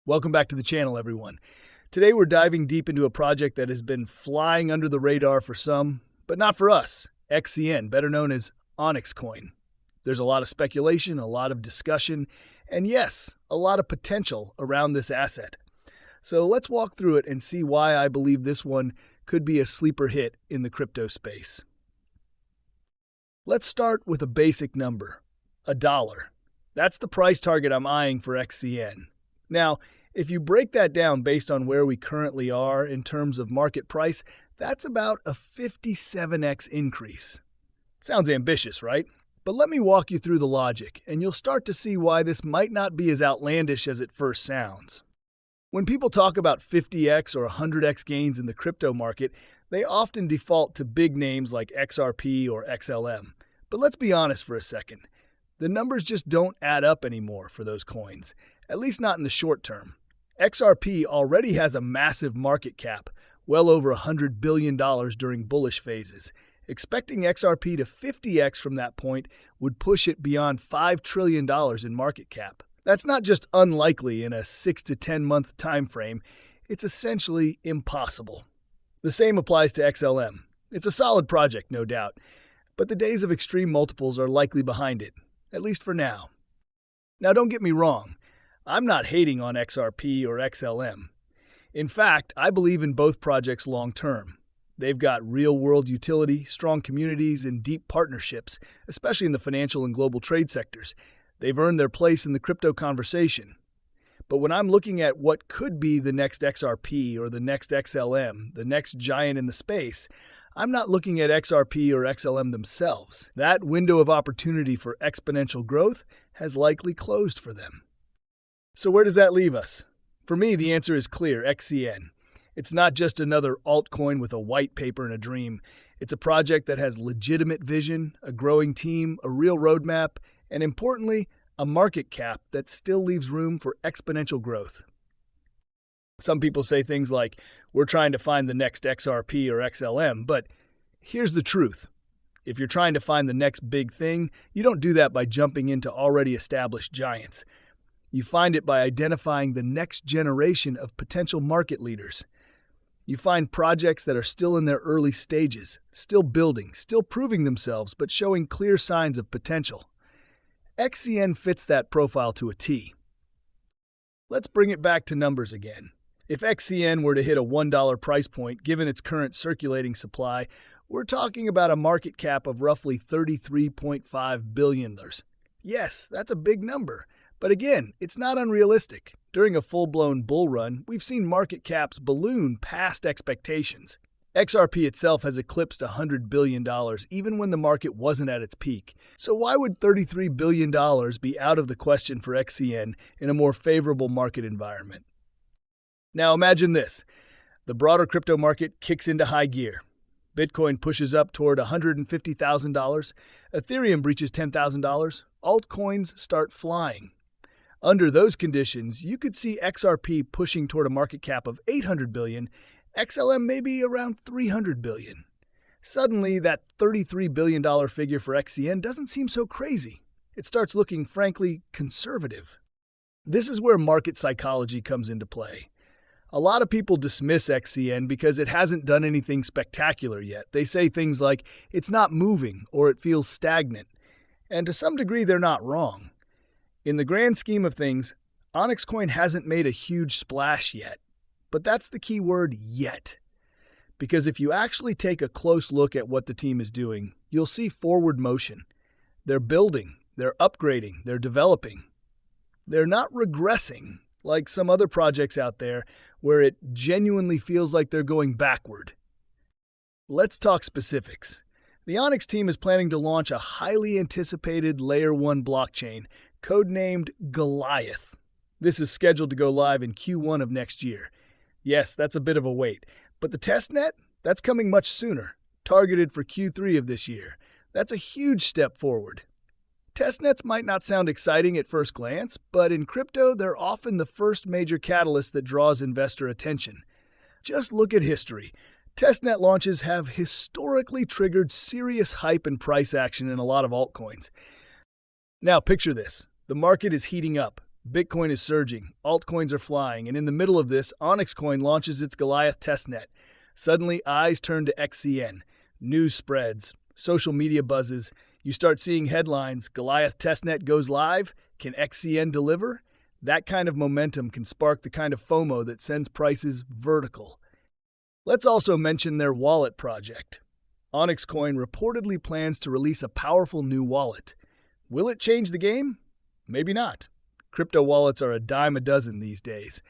Welcome back to the channel, everyone. Today we're diving deep into a project that has been flying under the radar for some, but not for us. XCN, better known as Onyxcoin. There's a lot of speculation, a lot of discussion, and yes, a lot of potential around this asset. So let's walk through it and see why I believe this one could be a sleeper hit in the crypto space. Let's start with a basic number, $1. That's the price target I'm eyeing for XCN. Now, if you break that down based on where we currently are in terms of market price, that's about a 57x increase. Sounds ambitious, right? But let me walk you through the logic, and you'll start to see why this might not be as outlandish as it first sounds. When people talk about 50x or 100x gains in the crypto market, they often default to big names like XRP or XLM. But let's be honest for a second. The numbers just don't add up anymore for those coins, at least not in the short term. XRP already has a massive market cap, well over $100 billion during bullish phases. Expecting XRP to 50x from that point would push it beyond $5 trillion in market cap. That's not just unlikely in a 6 to 10 month time frame, it's essentially impossible. The same applies to XLM. It's a solid project, no doubt, but the days of extreme multiples are likely behind it, at least for now. Now don't get me wrong, I'm not hating on XRP or XLM. In fact, I believe in both projects long term. They've got real-world utility, strong communities, and deep partnerships, especially in the financial and global trade sectors. They've earned their place in the crypto conversation. But when I'm looking at what could be the next XRP or the next XLM, the next giant in the space, I'm not looking at XRP or XLM themselves. That window of opportunity for exponential growth has likely closed for them. So where does that leave us? For me, the answer is clear, XCN. It's not just another altcoin with a white paper and a dream. It's a project that has legitimate vision, a growing team, a real roadmap, and importantly, a market cap that still leaves room for exponential growth. Some people say things like, we're trying to find the next XRP or XLM, but here's the truth. If you're trying to find the next big thing, you don't do that by jumping into already established giants. You find it by identifying the next generation of potential market leaders. You find projects that are still in their early stages, still building, still proving themselves, but showing clear signs of potential. XCN fits that profile to a T. Let's bring it back to numbers again. If XCN were to hit a $1 price point, given its current circulating supply, we're talking about a market cap of roughly $33.5 billion. Yes, that's a big number. But again, it's not unrealistic. During a full-blown bull run, we've seen market caps balloon past expectations. XRP itself has eclipsed $100 billion even when the market wasn't at its peak. So why would $33 billion be out of the question for XCN in a more favorable market environment? Now imagine this. The broader crypto market kicks into high gear. Bitcoin pushes up toward $150,000. Ethereum breaches $10,000. Altcoins start flying. Under those conditions, you could see XRP pushing toward a market cap of $800 billion, XLM maybe around $300 billion. Suddenly, that $33 billion figure for XCN doesn't seem so crazy. It starts looking, frankly, conservative. This is where market psychology comes into play. A lot of people dismiss XCN because it hasn't done anything spectacular yet. They say things like, it's not moving or it feels stagnant. And to some degree, they're not wrong. In the grand scheme of things, Onyxcoin hasn't made a huge splash yet. But that's the key word, yet. Because if you actually take a close look at what the team is doing, you'll see forward motion. They're building, they're upgrading, they're developing. They're not regressing, like some other projects out there where it genuinely feels like they're going backward. Let's talk specifics. The Onyx team is planning to launch a highly anticipated Layer 1 blockchain, codenamed Goliath. This is scheduled to go live in Q1 of next year. Yes, that's a bit of a wait, but the testnet, that's coming much sooner, targeted for Q3 of this year. That's a huge step forward. Testnets might not sound exciting at first glance, but in crypto, they're often the first major catalyst that draws investor attention. Just look at history. Testnet launches have historically triggered serious hype and price action in a lot of altcoins. Now picture this. The market is heating up. Bitcoin is surging, altcoins are flying, and in the middle of this, Onyxcoin launches its Goliath testnet. Suddenly, eyes turn to XCN. News spreads, social media buzzes. You start seeing headlines, Goliath testnet goes live, can XCN deliver? That kind of momentum can spark the kind of FOMO that sends prices vertical. Let's also mention their wallet project. Onyxcoin reportedly plans to release a powerful new wallet. Will it change the game? Maybe not. Crypto wallets are a dime a dozen these days.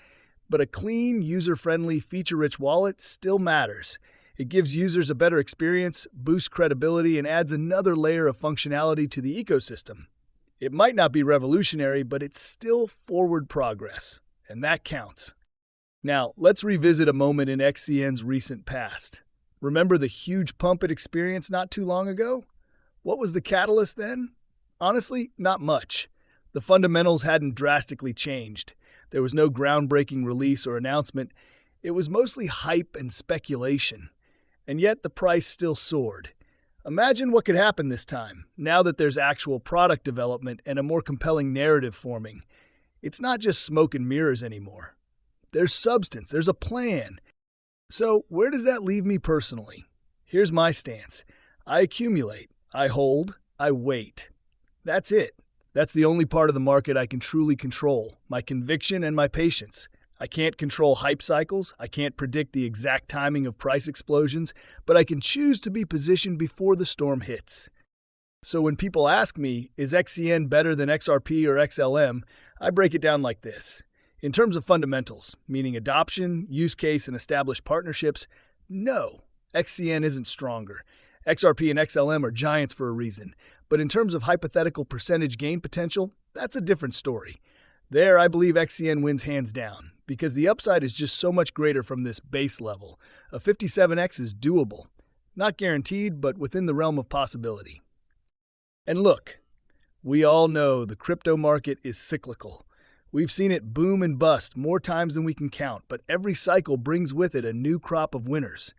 But a clean, user-friendly, feature-rich wallet still matters. It gives users a better experience, boosts credibility, and adds another layer of functionality to the ecosystem. It might not be revolutionary, but it's still forward progress, and that counts. Now, let's revisit a moment in XCN's recent past. Remember the huge pump it experienced not too long ago? What was the catalyst then? Honestly, not much. The fundamentals hadn't drastically changed. There was no groundbreaking release or announcement. It was mostly hype and speculation. And yet the price still soared. Imagine what could happen this time, now that there's actual product development and a more compelling narrative forming. It's not just smoke and mirrors anymore. There's substance, there's a plan. So where does that leave me personally? Here's my stance. I accumulate, I hold, I wait. That's it. That's the only part of the market I can truly control, my conviction and my patience. I can't control hype cycles, I can't predict the exact timing of price explosions, but I can choose to be positioned before the storm hits. So when people ask me, is XCN better than XRP or XLM, I break it down like this. In terms of fundamentals, meaning adoption, use case, and established partnerships, no, XCN isn't stronger. XRP and XLM are giants for a reason. But in terms of hypothetical percentage gain potential, that's a different story. There, I believe XCN wins hands down, because the upside is just so much greater from this base level. A 57x is doable. Not guaranteed, but within the realm of possibility. And look, we all know the crypto market is cyclical. We've seen it boom and bust more times than we can count, but every cycle brings with it a new crop of winners.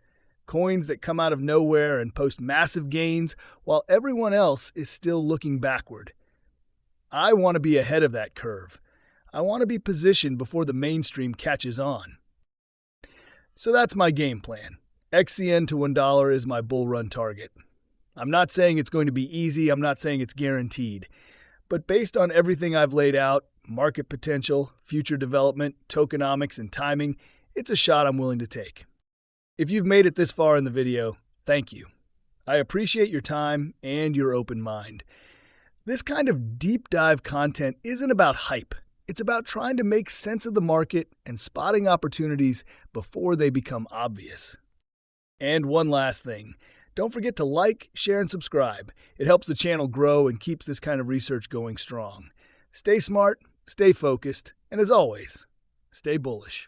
Coins that come out of nowhere and post massive gains while everyone else is still looking backward. I want to be ahead of that curve. I want to be positioned before the mainstream catches on. So that's my game plan. XCN to $1 is my bull run target. I'm not saying it's going to be easy, I'm not saying it's guaranteed. But based on everything I've laid out, market potential, future development, tokenomics, and timing, it's a shot I'm willing to take. If you've made it this far in the video, thank you. I appreciate your time and your open mind. This kind of deep dive content isn't about hype. It's about trying to make sense of the market and spotting opportunities before they become obvious. And one last thing. Don't forget to like, share, and subscribe. It helps the channel grow and keeps this kind of research going strong. Stay smart, stay focused, and as always, stay bullish.